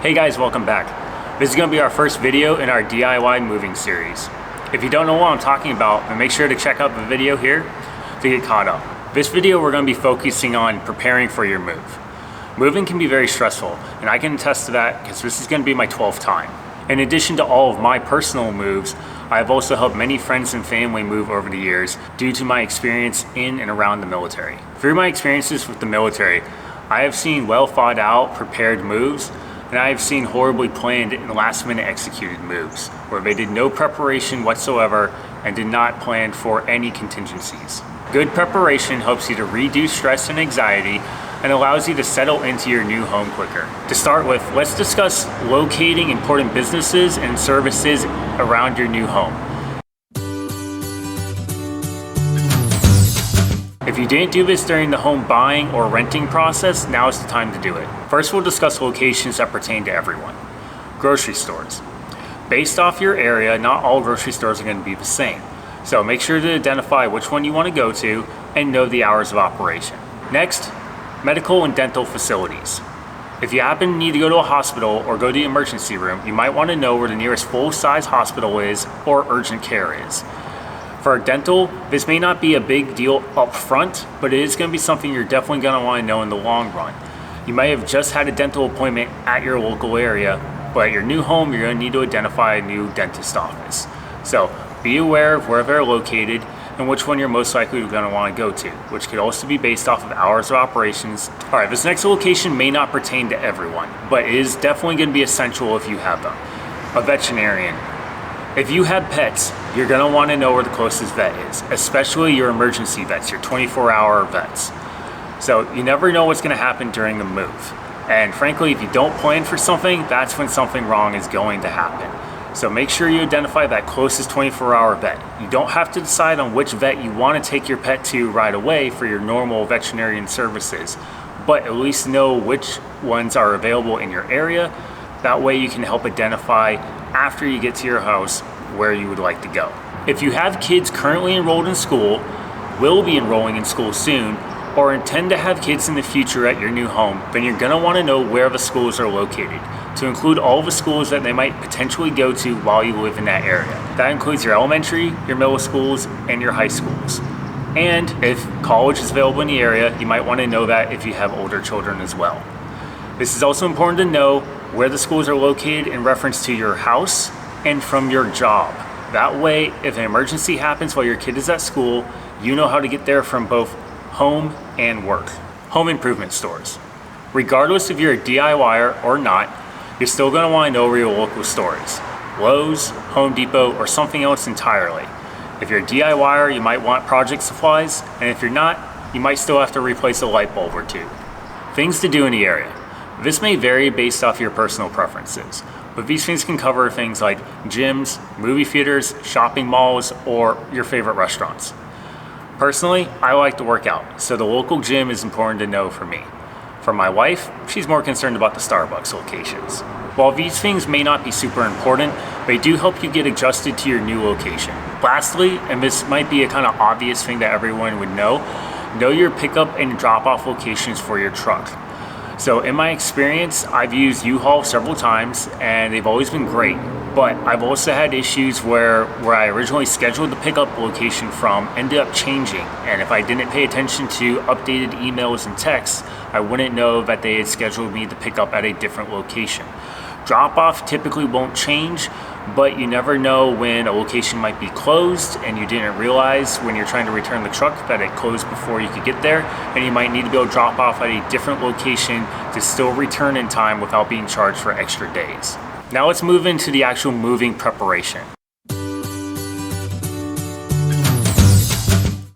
Hey guys, welcome back. This is going to be our first video in our DIY moving series. If you don't know what I'm talking about, then make sure to check out the video here to get caught up. This video we're going to be focusing on preparing for your move. Moving can be very stressful, and I can attest to that because this is going to be my 12th time. In addition to all of my personal moves, I have also helped many friends and family move over the years due to my experience in and around the military. Through my experiences with the military, I have seen well thought out, prepared moves, and I have seen horribly planned and last minute executed moves where they did no preparation whatsoever and did not plan for any contingencies. Good preparation helps you to reduce stress and anxiety and allows you to settle into your new home quicker. To start with, let's discuss locating important businesses and services around your new home. If you didn't do this during the home buying or renting process, now is the time to do it. First, we'll discuss locations that pertain to everyone. Grocery stores. Based off your area, not all grocery stores are going to be the same. So make sure to identify which one you want to go to and know the hours of operation. Next, medical and dental facilities. If you happen to need to go to a hospital or go to the emergency room, you might want to know where the nearest full-size hospital is or urgent care is. For dental, this may not be a big deal up front, but it is going to be something you're definitely going to want to know in the long run. You may have just had a dental appointment at your local area, but at your new home, you're going to need to identify a new dentist office. So be aware of where they're located and which one you're most likely going to want to go to, which could also be based off of hours of operations. All right, this next location may not pertain to everyone, but it is definitely going to be essential if you have them. A veterinarian. If you have pets, you're going to want to know where the closest vet is, especially your emergency vets, your 24-hour vets. So you never know what's going to happen during the move. And frankly, if you don't plan for something, that's when something wrong is going to happen. So make sure you identify that closest 24-hour vet. You don't have to decide on which vet you want to take your pet to right away for your normal veterinarian services, but at least know which ones are available in your area. That way you can help identify after you get to your house where you would like to go. If you have kids currently enrolled in school, will be enrolling in school soon, or intend to have kids in the future at your new home, then you're going to want to know where the schools are located, to include all the schools that they might potentially go to while you live in that area. That includes your elementary, your middle schools, and your high schools. And if college is available in the area, you might want to know that if you have older children as well. This is also important to know where the schools are located in reference to your house and from your job. That way, if an emergency happens while your kid is at school, you know how to get there from both home and work. Home improvement stores. Regardless if you're a DIYer or not, you're still going to want to know where your local store is. Lowe's, Home Depot, or something else entirely. If you're a DIYer, you might want project supplies, and if you're not, you might still have to replace a light bulb or two. Things to do in the area. This may vary based off your personal preferences, but these things can cover things like gyms, movie theaters, shopping malls, or your favorite restaurants. Personally, I like to work out, so the local gym is important to know for me. For my wife, she's more concerned about the Starbucks locations. While these things may not be super important, they do help you get adjusted to your new location. Lastly, and this might be a kind of obvious thing that everyone would know your pickup and drop-off locations for your truck. So in my experience, I've used U-Haul several times and they've always been great. But I've also had issues where I originally scheduled the pickup location from ended up changing. And if I didn't pay attention to updated emails and texts, I wouldn't know that they had scheduled me to pick up at a different location. Drop-off typically won't change, but you never know when a location might be closed and you didn't realize when you're trying to return the truck that it closed before you could get there, and you might need to be able to drop off at a different location to still return in time without being charged for extra days. Now let's move into the actual moving preparation.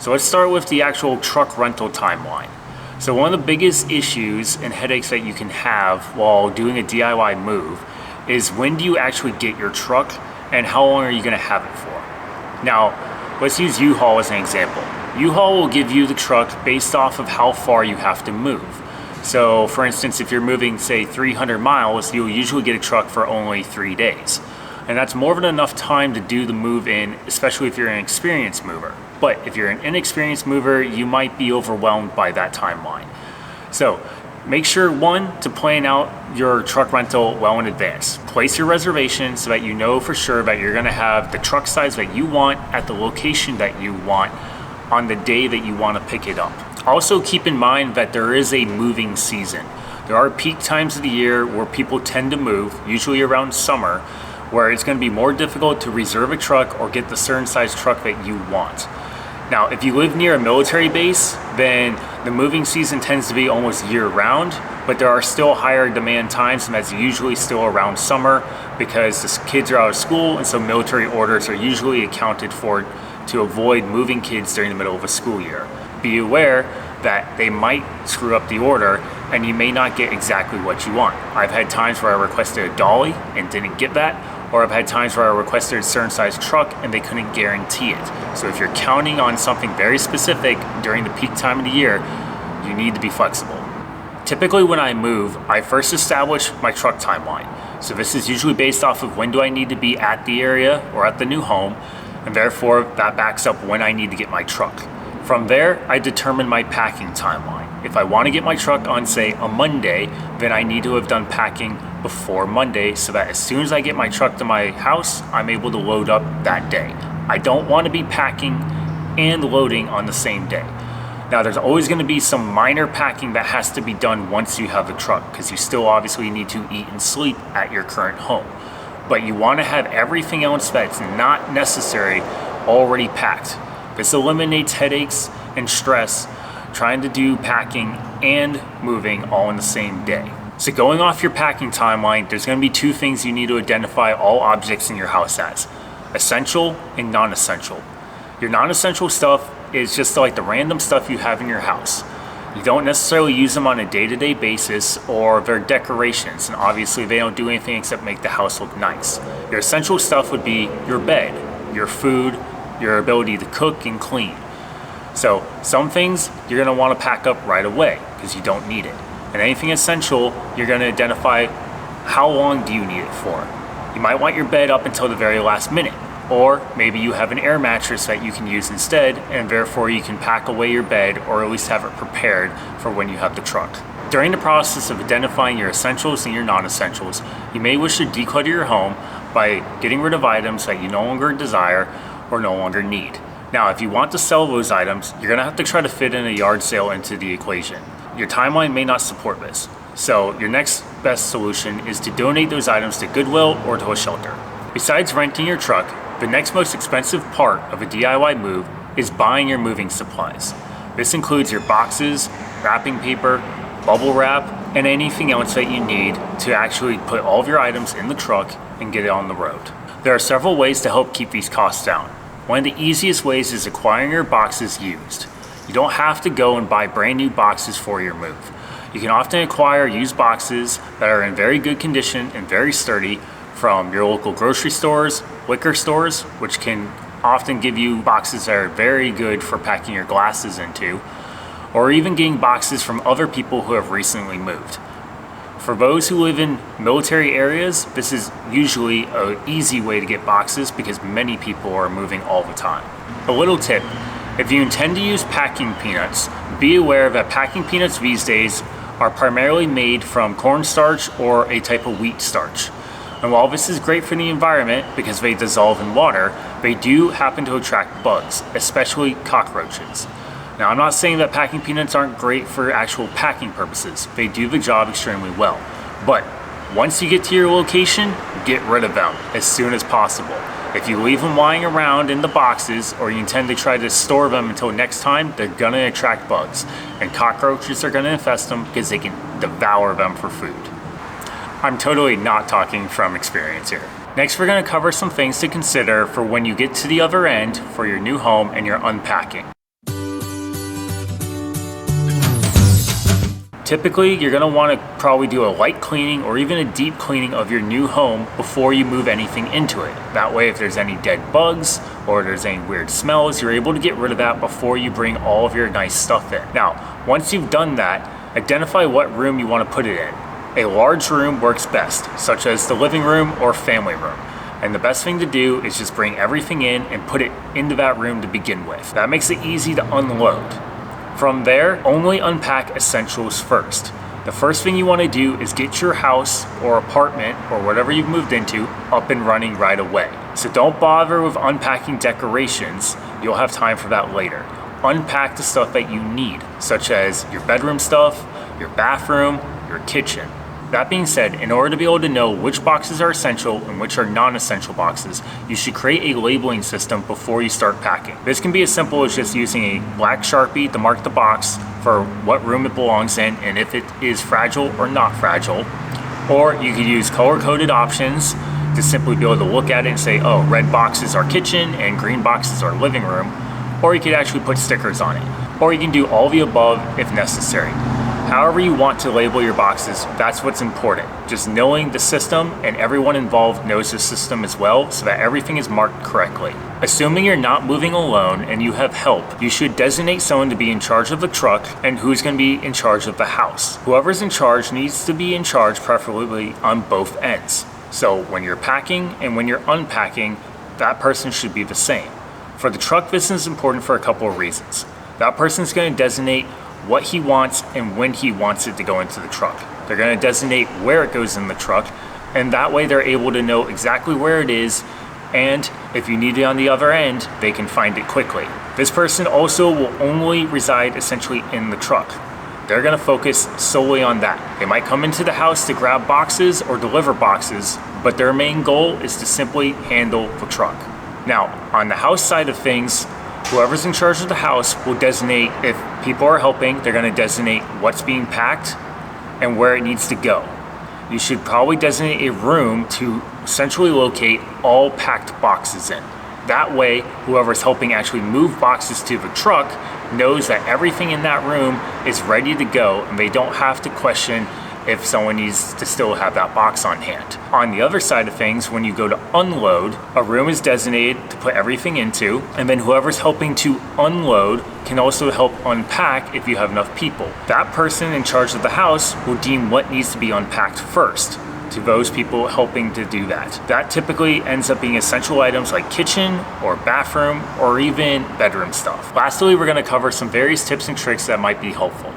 So let's start with the actual truck rental timeline. So one of the biggest issues and headaches that you can have while doing a DIY move is when do you actually get your truck and how long are you going to have it for? Now, let's use U-Haul as an example. U-Haul will give you the truck based off of how far you have to move. So for instance, if you're moving, say 300 miles, you'll usually get a truck for only 3 days. And that's more than enough time to do the move in, especially if you're an experienced mover. But if you're an inexperienced mover, you might be overwhelmed by that timeline. So Make sure, one, to plan out your truck rental well in advance. Place your reservation so that you know for sure that you're gonna have the truck size that you want at the location that you want on the day that you wanna pick it up. Also keep in mind that there is a moving season. There are peak times of the year where people tend to move, usually around summer, where it's gonna be more difficult to reserve a truck or get the certain size truck that you want. Now, if you live near a military base, then the moving season tends to be almost year round, but there are still higher demand times, and that's usually still around summer because the kids are out of school, and so military orders are usually accounted for to avoid moving kids during the middle of a school year. Be aware that they might screw up the order and you may not get exactly what you want. I've had times where I requested a dolly and didn't get that, or I've had times where I requested a certain size truck and they couldn't guarantee it. So if you're counting on something very specific during the peak time of the year, you need to be flexible. Typically when I move, I first establish my truck timeline. So this is usually based off of when do I need to be at the area or at the new home, and therefore that backs up when I need to get my truck. From there, I determine my packing timeline. If I want to get my truck on, say, a Monday, then I need to have done packing before Monday so that as soon as I get my truck to my house, I'm able to load up that day. I don't want to be packing and loading on the same day. Now, there's always going to be some minor packing that has to be done once you have the truck, because you still obviously need to eat and sleep at your current home. But you want to have everything else that's not necessary already packed. This eliminates headaches and stress trying to do packing and moving all in the same day. So going off your packing timeline, there's going to be two things you need to identify all objects in your house as: essential and non-essential. Your non-essential stuff is just like the random stuff you have in your house. You don't necessarily use them on a day-to-day basis, or they're decorations, and obviously they don't do anything except make the house look nice. Your essential stuff would be your bed, your food, your ability to cook and clean. So some things you're going to want to pack up right away because you don't need it. And anything essential, you're going to identify how long do you need it for. You might want your bed up until the very last minute, or maybe you have an air mattress that you can use instead, and therefore you can pack away your bed or at least have it prepared for when you have the truck. During the process of identifying your essentials and your non-essentials, you may wish to declutter your home by getting rid of items that you no longer desire or no longer need. Now, if you want to sell those items, you're going to have to try to fit in a yard sale into the equation. Your timeline may not support this, so your next best solution is to donate those items to Goodwill or to a shelter. Besides renting your truck, the next most expensive part of a DIY move is buying your moving supplies. This includes your boxes, wrapping paper, bubble wrap, and anything else that you need to actually put all of your items in the truck and get it on the road. There are several ways to help keep these costs down. One of the easiest ways is acquiring your boxes used. You don't have to go and buy brand new boxes for your move. You can often acquire used boxes that are in very good condition and very sturdy from your local grocery stores, liquor stores, which can often give you boxes that are very good for packing your glasses into, or even getting boxes from other people who have recently moved. For those who live in military areas, this is usually an easy way to get boxes because many people are moving all the time. A little tip: if you intend to use packing peanuts, be aware that packing peanuts these days are primarily made from cornstarch or a type of wheat starch. And while this is great for the environment because they dissolve in water, they do happen to attract bugs, especially cockroaches. Now, I'm not saying that packing peanuts aren't great for actual packing purposes. They do the job extremely well. But once you get to your location, get rid of them as soon as possible. If you leave them lying around in the boxes, or you intend to try to store them until next time, they're gonna attract bugs. And cockroaches are gonna infest them because they can devour them for food. I'm totally not talking from experience here. Next, we're gonna cover some things to consider for when you get to the other end for your new home and you're unpacking. Typically, you're gonna wanna probably do a light cleaning or even a deep cleaning of your new home before you move anything into it. That way, if there's any dead bugs or there's any weird smells, you're able to get rid of that before you bring all of your nice stuff in. Now, once you've done that, identify what room you wanna put it in. A large room works best, such as the living room or family room. And the best thing to do is just bring everything in and put it into that room to begin with. That makes it easy to unload. From there, only unpack essentials first. The first thing you want to do is get your house or apartment or whatever you've moved into up and running right away. So don't bother with unpacking decorations. You'll have time for that later. Unpack the stuff that you need, such as your bedroom stuff, your bathroom, your kitchen. That being said, in order to be able to know which boxes are essential and which are non-essential boxes, you should create a labeling system before you start packing. This can be as simple as just using a black Sharpie to mark the box for what room it belongs in and if it is fragile or not fragile. Or you could use color-coded options to simply be able to look at it and say, oh, red boxes are kitchen and green boxes are living room. Or you could actually put stickers on it. Or you can do all the above if necessary. However you want to label your boxes, that's what's important. Just knowing the system and everyone involved knows the system as well so that everything is marked correctly. Assuming you're not moving alone and you have help, you should designate someone to be in charge of the truck and who's going to be in charge of the house. Whoever's in charge needs to be in charge preferably on both ends. So when you're packing and when you're unpacking, that person should be the same. For the truck, this is important for a couple of reasons. That person's going to designate what he wants and when he wants it to go into the truck. They're going to designate where it goes in the truck, and that way they're able to know exactly where it is, and if you need it on the other end, they can find it quickly. This person also will only reside essentially in the truck. They're going to focus solely on that. They might come into the house to grab boxes or deliver boxes, but their main goal is to simply handle the truck. Now, on the house side of things, whoever's in charge of the house will designate, if people are helping, they're going to designate what's being packed and where it needs to go. You should probably designate a room to centrally locate all packed boxes in. That way, whoever's helping actually move boxes to the truck knows that everything in that room is ready to go and they don't have to question if someone needs to still have that box on hand. On the other side of things, when you go to unload, a room is designated to put everything into, and then whoever's helping to unload can also help unpack if you have enough people. That person in charge of the house will deem what needs to be unpacked first to those people helping to do that. That typically ends up being essential items like kitchen or bathroom or even bedroom stuff. Lastly, we're going to cover some various tips and tricks that might be helpful.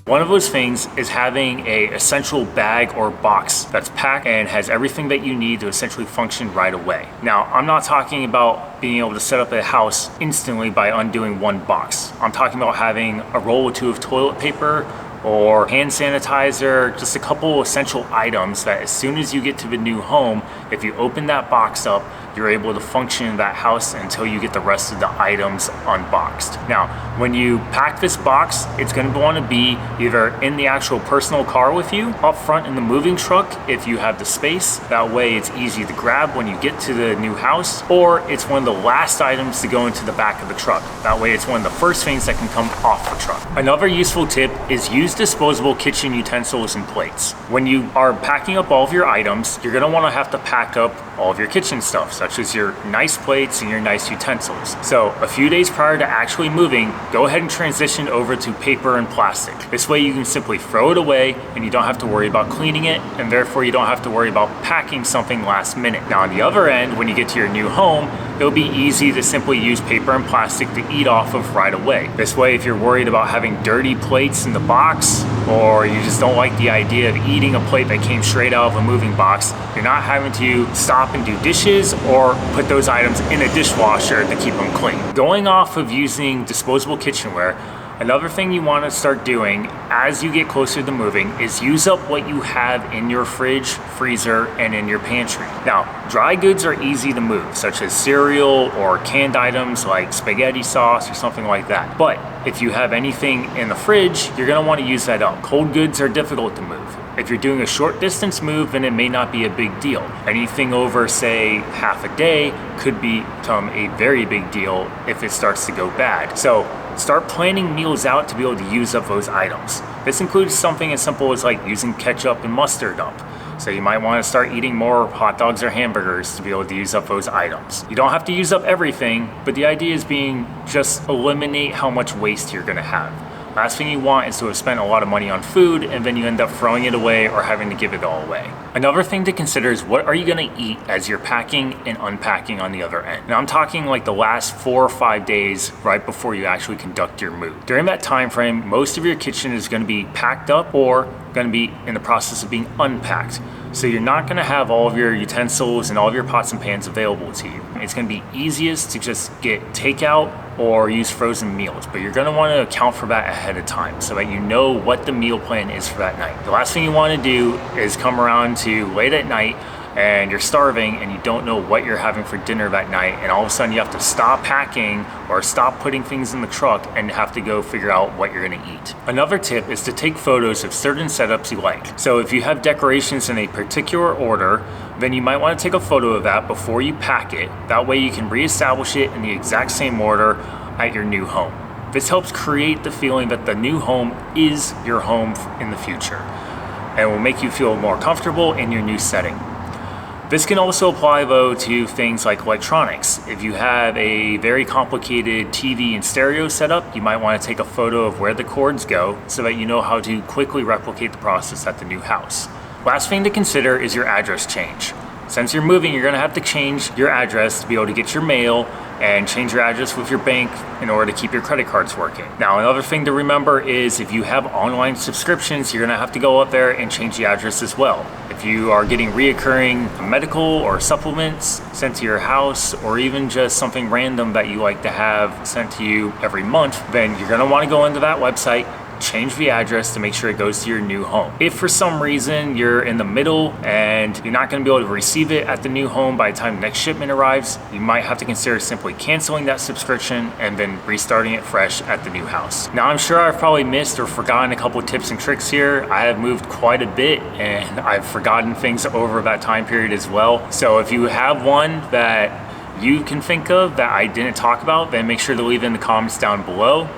One of those things is having a essential bag or box that's packed and has everything that you need to essentially function right away. Now, I'm not talking about being able to set up a house instantly by undoing one box. I'm talking about having a roll or two of toilet paper or hand sanitizer, just a couple essential items that as soon as you get to the new home, if you open that box up, you're able to function in that house until you get the rest of the items unboxed. Now, when you pack this box, it's going to want to be either in the actual personal car with you, up front in the moving truck if you have the space. That way it's easy to grab when you get to the new house, or it's one of the last items to go into the back of the truck. That way it's one of the first things that can come off the truck. Another useful tip is use disposable kitchen utensils and plates. When you are packing up all of your items, you're going to want to have to pack up all of your kitchen stuff, such as your nice plates and your nice utensils. So a few days prior to actually moving, go ahead and transition over to paper and plastic. This way you can simply throw it away and you don't have to worry about cleaning it, and therefore you don't have to worry about packing something last minute. Now on the other end, when you get to your new home, it'll be easy to simply use paper and plastic to eat off of right away. This way, if you're worried about having dirty plates in the box, or you just don't like the idea of eating a plate that came straight out of a moving box, you're not having to stop and do dishes or put those items in a dishwasher to keep them clean. Going off of using disposable kitchenware, another thing you want to start doing as you get closer to moving is use up what you have in your fridge, freezer, and in your pantry. Now, dry goods are easy to move, such as cereal or canned items like spaghetti sauce or something like that. But if you have anything in the fridge, you're going to want to use that up. Cold goods are difficult to move. If you're doing a short distance move, then it may not be a big deal. Anything over, say, half a day could become a very big deal if it starts to go bad. So start planning meals out to be able to use up those items. This includes something as simple as like using ketchup and mustard up. So you might want to start eating more hot dogs or hamburgers to be able to use up those items. You don't have to use up everything, but the idea is being just eliminate how much waste you're going to have. Last thing you want is to have spent a lot of money on food and then you end up throwing it away or having to give it all away. Another thing to consider is what are you gonna eat as you're packing and unpacking on the other end. Now I'm talking like the last 4 or 5 days right before you actually conduct your move. During that time frame, most of your kitchen is gonna be packed up or gonna be in the process of being unpacked. So you're not gonna have all of your utensils and all of your pots and pans available to you. It's gonna be easiest to just get takeout or use frozen meals, but you're gonna wanna account for that ahead of time so that you know what the meal plan is for that night. The last thing you wanna do is come around to late at night and you're starving and you don't know what you're having for dinner that night, and all of a sudden you have to stop packing or stop putting things in the truck and have to go figure out what you're gonna eat. Another tip is to take photos of certain setups you like. So if you have decorations in a particular order, then you might want to take a photo of that before you pack it. That way you can reestablish it in the exact same order at your new home. This helps create the feeling that the new home is your home in the future and will make you feel more comfortable in your new setting. This can also apply though to things like electronics. If you have a very complicated TV and stereo setup, you might want to take a photo of where the cords go so that you know how to quickly replicate the process at the new house. Last thing to consider is your address change. Since you're moving, you're gonna have to change your address to be able to get your mail and change your address with your bank in order to keep your credit cards working. Now, another thing to remember is if you have online subscriptions, you're gonna have to go up there and change the address as well. If you are getting reoccurring medical or supplements sent to your house, or even just something random that you like to have sent to you every month, then you're gonna wanna go into that website, change the address to make sure it goes to your new home. If for some reason you're in the middle and you're not going to be able to receive it at the new home by the time the next shipment arrives, you might have to consider simply canceling that subscription and then restarting it fresh at the new house. Now I'm sure I've probably missed or forgotten a couple of tips and tricks here. I have moved quite a bit and I've forgotten things over that time period as well. So if you have one that you can think of that I didn't talk about, then make sure to leave it in the comments down below.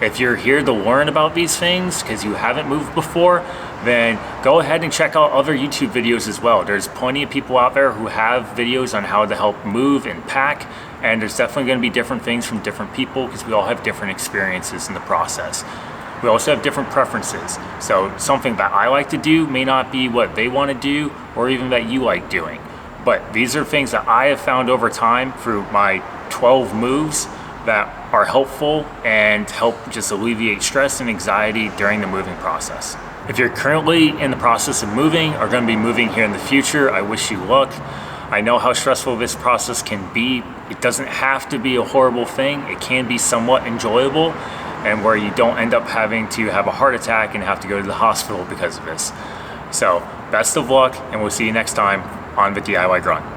If you're here to learn about these things because you haven't moved before, then go ahead and check out other YouTube videos as well. There's plenty of people out there who have videos on how to help move and pack, and there's definitely going to be different things from different people because we all have different experiences in the process. We also have different preferences. So something that I like to do may not be what they want to do or even that you like doing. But these are things that I have found over time through my 12 moves that are helpful and help just alleviate stress and anxiety during the moving process. If you're currently in the process of moving or going to be moving here in the future, I wish you luck. I know how stressful this process can be. It doesn't have to be a horrible thing. It can be somewhat enjoyable, and where you don't end up having to have a heart attack and have to go to the hospital because of this. So best of luck, and we'll see you next time on the DIY Grunt.